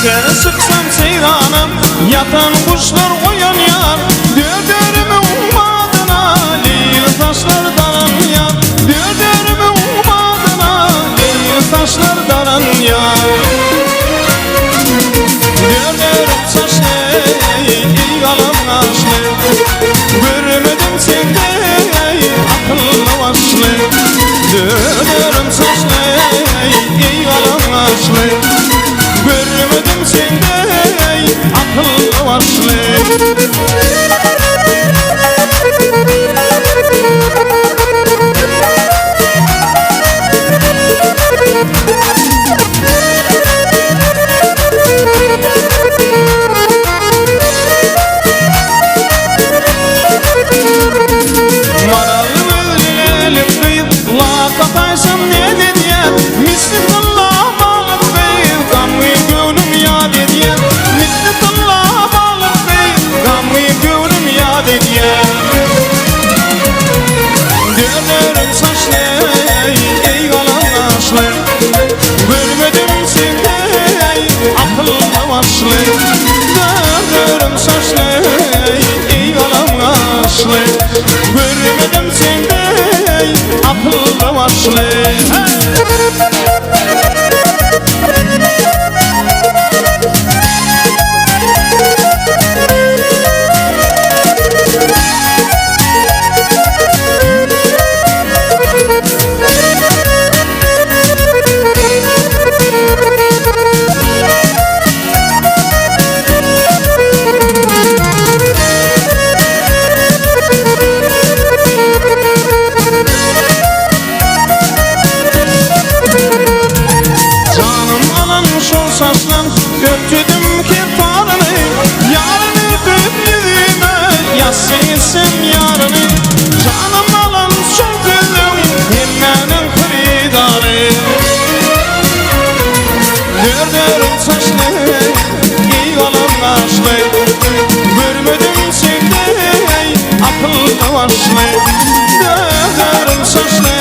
Şeker sıksam seyranım, yatan kuşlar uyan yar. Dördürümü ummadına, değil taşlar daran yar. Dördürümü ummadına, değil taşlar daran yar. Dördürüm saçlı, iyi alam kaşlı. Görmedim sende, akıllı başlı. Dördürüm saçlı, iyi alam kaşlı. Görmedim sende, akıllı başlı. Dördürüm saçlı, ey galan kaşlı. Görmedim sende, akıllı başlı. Dördürüm saçlı, ey galan kaşlı. Görmedim sende, akıllı başlı. Döktürdüm kirparını, yarını büklüğüme, yazsın yarını. Canım alan çok gülüm, dinlenin kırıdarı. Dördürüm saçlı, iyi alan kaşlı. Görmedim sende, akıllı başlı. Dördürüm saçlı,